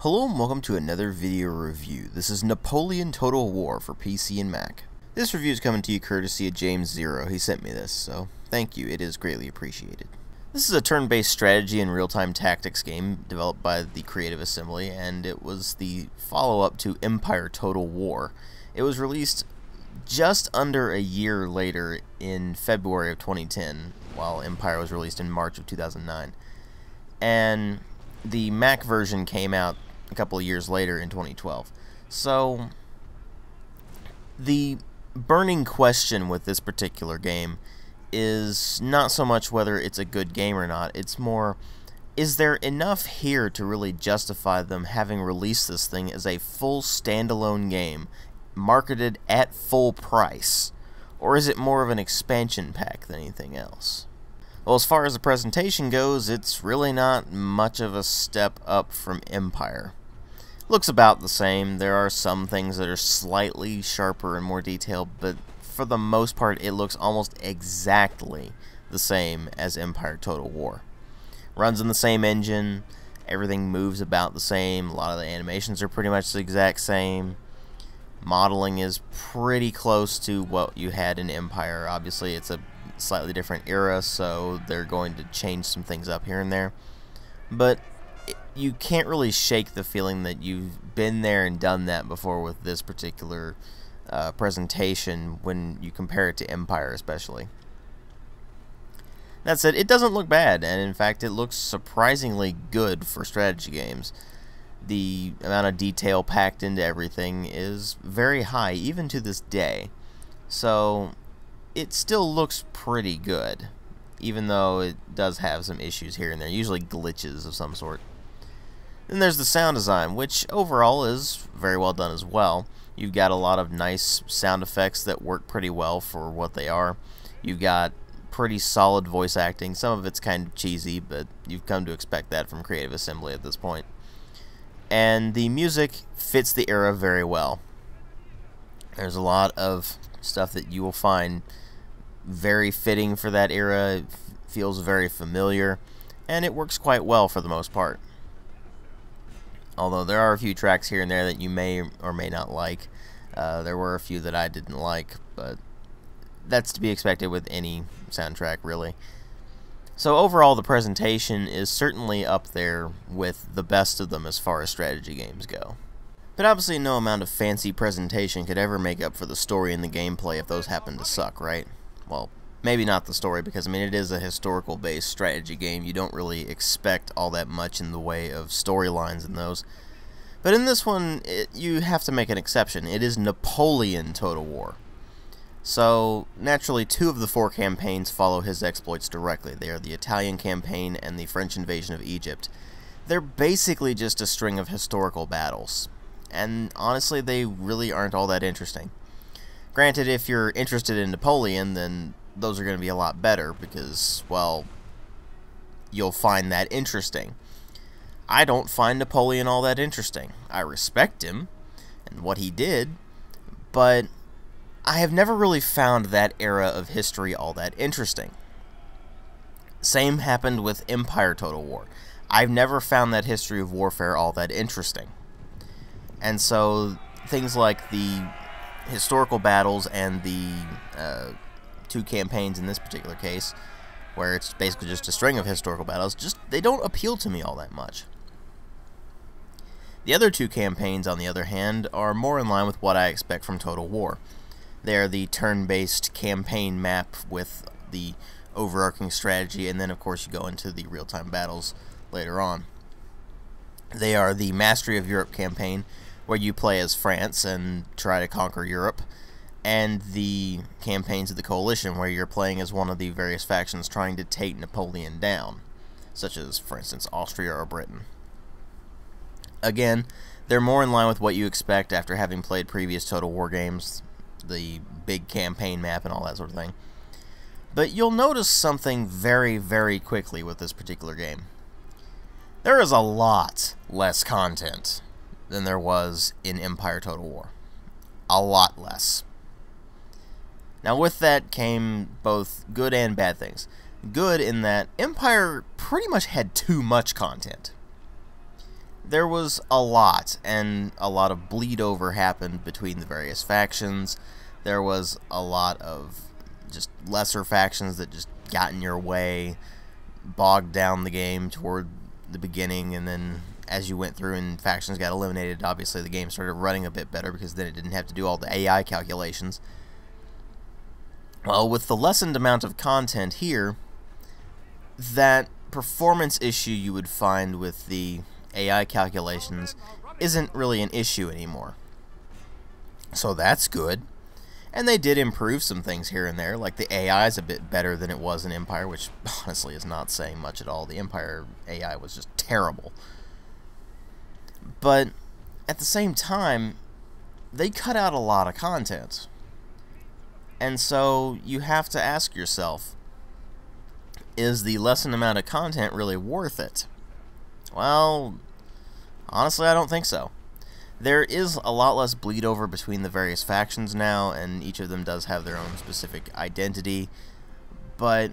Hello and welcome to another video review. This is Napoleon Total War for PC and Mac. This review is coming to you courtesy of James Zero. He sent me this, so thank you. It is greatly appreciated. This is a turn-based strategy and real-time tactics game developed by the Creative Assembly, and it was the follow-up to Empire Total War. It was released just under a year later in February of 2010, while Empire was released in March of 2009. And the Mac version came out a couple of years later in 2012. So the burning question with this particular game is not so much whether it's a good game or not, it's more, is there enough here to really justify them having released this thing as a full standalone game marketed at full price, or is it more of an expansion pack than anything else? Well, as far as the presentation goes, it's really not much of a step up from Empire. Looks about the same. There are some things that are slightly sharper and more detailed, but for the most part it looks almost exactly the same as Empire Total War. Runs in the same engine, everything moves about the same, a lot of the animations are pretty much the exact same. Modeling is pretty close to what you had in Empire. Obviously it's a slightly different era, so they're going to change some things up here and there, but you can't really shake the feeling that you've been there and done that before with this particular presentation when you compare it to Empire especially. That said, it doesn't look bad, and in fact it looks surprisingly good for strategy games. The amount of detail packed into everything is very high, even to this day. So it still looks pretty good, even though it does have some issues here and there, usually glitches of some sort. Then there's the sound design, which overall is very well done as well. You've got a lot of nice sound effects that work pretty well for what they are. You've got pretty solid voice acting. Some of it's kind of cheesy, but you've come to expect that from Creative Assembly at this point. And the music fits the era very well. There's a lot of stuff that you will find very fitting for that era. It feels very familiar, and it works quite well for the most part. Although there are a few tracks here and there that you may or may not like. There were a few that I didn't like, but that's to be expected with any soundtrack, really. So overall, the presentation is certainly up there with the best of them as far as strategy games go. But obviously no amount of fancy presentation could ever make up for the story and the gameplay if those happen to suck, right? Well, maybe not the story, because I mean it is a historical based strategy game. You don't really expect all that much in the way of storylines in those. But in this one, you have to make an exception. It is Napoleon Total War. So naturally 2 of the 4 campaigns follow his exploits directly. They are the Italian campaign and the French invasion of Egypt. They're basically just a string of historical battles, and honestly they really aren't all that interesting. Granted, if you're interested in Napoleon, then those are going to be a lot better because, well, you'll find that interesting. I don't find Napoleon all that interesting. I respect him and what he did, but I have never really found that era of history all that interesting. Same happened with Empire Total War. I've never found that history of warfare all that interesting. And so things like the historical battles and the 2 campaigns in this particular case, where it's basically just a string of historical battles, they don't appeal to me all that much. The other 2 campaigns, on the other hand, are more in line with what I expect from Total War. They are the turn-based campaign map with the overarching strategy, and then of course you go into the real-time battles later on. They are the Mastery of Europe campaign, where you play as France and try to conquer Europe, and the campaigns of the Coalition, where you're playing as one of the various factions trying to take Napoleon down, such as, for instance, Austria or Britain. Again, they're more in line with what you expect after having played previous Total War games, the big campaign map and all that sort of thing. But you'll notice something very, very quickly with this particular game. There is a lot less content than there was in Empire Total War. A lot less. Now with that came both good and bad things. Good in that Empire pretty much had too much content. there was a lot, and a lot of bleed over happened between the various factions. There was a lot of just lesser factions that just got in your way, bogged down the game toward the beginning, and then as you went through and factions got eliminated, obviously the game started running a bit better because then it didn't have to do all the AI calculations. Well, with the lessened amount of content here, that performance issue you would find with the AI calculations isn't really an issue anymore. So that's good. And they did improve some things here and there, like the AI is a bit better than it was in Empire, which honestly is not saying much at all. The Empire AI was just terrible. But at the same time, they cut out a lot of content. And so you have to ask yourself, is the lessened amount of content really worth it? Well, honestly, I don't think so. There is a lot less bleed over between the various factions now, and each of them does have their own specific identity, but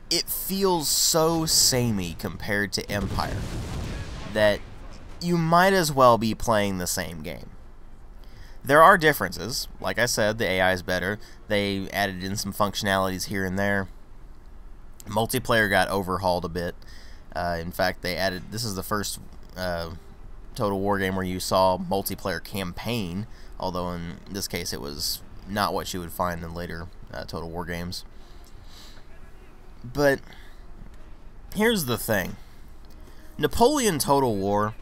it feels so samey compared to Empire that you might as well be playing the same game. There are differences. Like I said, the AI is better. They added in some functionalities here and there. Multiplayer got overhauled a bit. In fact, they added... This is the first Total War game where you saw multiplayer campaign, although in this case it was not what you would find in later Total War games. But here's the thing. Napoleon Total War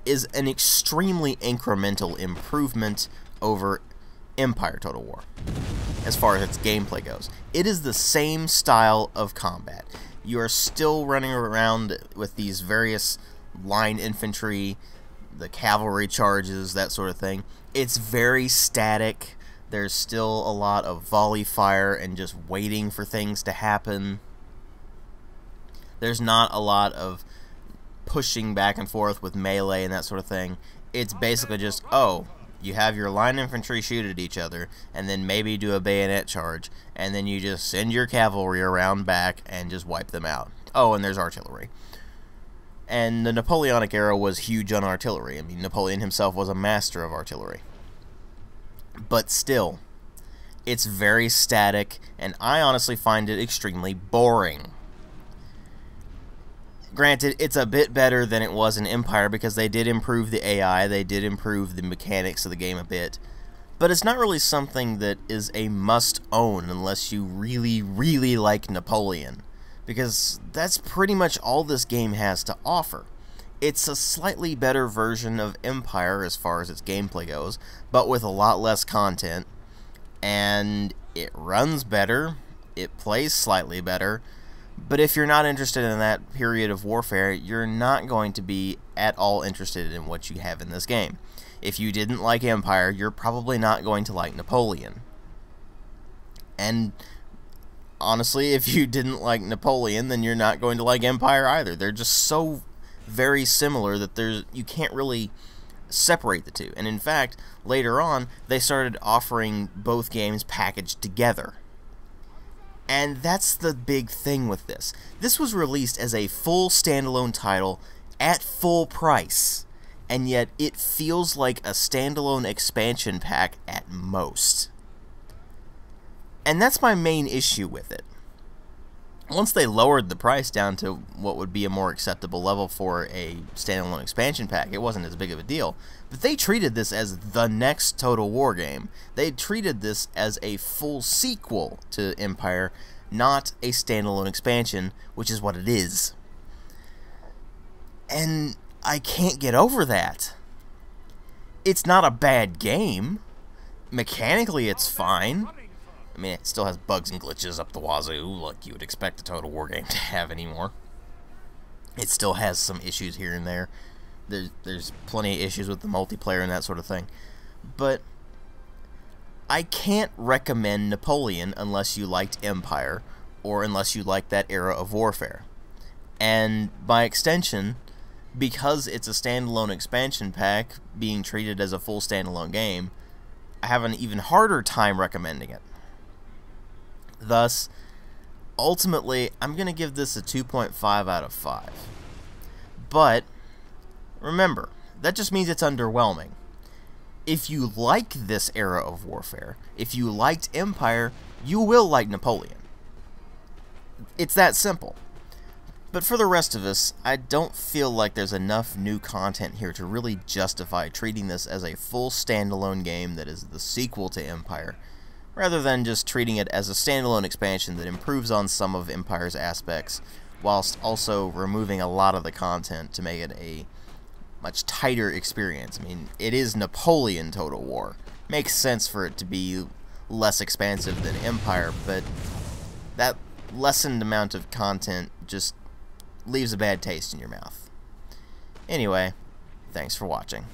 is an extremely incremental improvement over Empire Total War as far as its gameplay goes. It is the same style of combat. You are still running around with these various line infantry, the cavalry charges, that sort of thing. It's very static. There's still a lot of volley fire and just waiting for things to happen. There's not a lot of pushing back and forth with melee and that sort of thing. It's basically just, oh, you have your line infantry shoot at each other, and then maybe do a bayonet charge, and then you just send your cavalry around back and just wipe them out. Oh, and there's artillery. And the Napoleonic era was huge on artillery. I mean, Napoleon himself was a master of artillery. But still, it's very static, and I honestly find it extremely boring. Granted, it's a bit better than it was in Empire because they did improve the AI, they did improve the mechanics of the game a bit, but it's not really something that is a must-own unless you really, really like Napoleon, because that's pretty much all this game has to offer. It's a slightly better version of Empire as far as its gameplay goes, but with a lot less content, and it runs better, it plays slightly better. But if you're not interested in that period of warfare, you're not going to be at all interested in what you have in this game. If you didn't like Empire, you're probably not going to like Napoleon. And honestly, if you didn't like Napoleon, then you're not going to like Empire either. They're just so very similar that you can't really separate the two. And in fact, later on, they started offering both games packaged together. And that's the big thing with this. This was released as a full standalone title at full price, and yet it feels like a standalone expansion pack at most. And that's my main issue with it. Once they lowered the price down to what would be a more acceptable level for a standalone expansion pack, it wasn't as big of a deal. But they treated this as the next Total War game. They treated this as a full sequel to Empire, not a standalone expansion, which is what it is. And I can't get over that. It's not a bad game. Mechanically, it's fine. I mean, it still has bugs and glitches up the wazoo, like you would expect a Total War game to have anymore. It still has some issues here and there. There's plenty of issues with the multiplayer and that sort of thing. But I can't recommend Napoleon unless you liked Empire, or unless you liked that era of warfare. And by extension, because it's a standalone expansion pack being treated as a full standalone game, I have an even harder time recommending it. Thus, ultimately, I'm going to give this a 2.5 out of 5. But Remember, that just means it's underwhelming. If you like this era of warfare, if you liked Empire, you will like Napoleon. It's that simple. But for the rest of us, I don't feel like there's enough new content here to really justify treating this as a full standalone game that is the sequel to Empire, rather than just treating it as a standalone expansion that improves on some of Empire's aspects, whilst also removing a lot of the content to make it a much tighter experience. I mean, it is Napoleon Total War. Makes sense for it to be less expansive than Empire, but that lessened amount of content just leaves a bad taste in your mouth. Anyway, thanks for watching.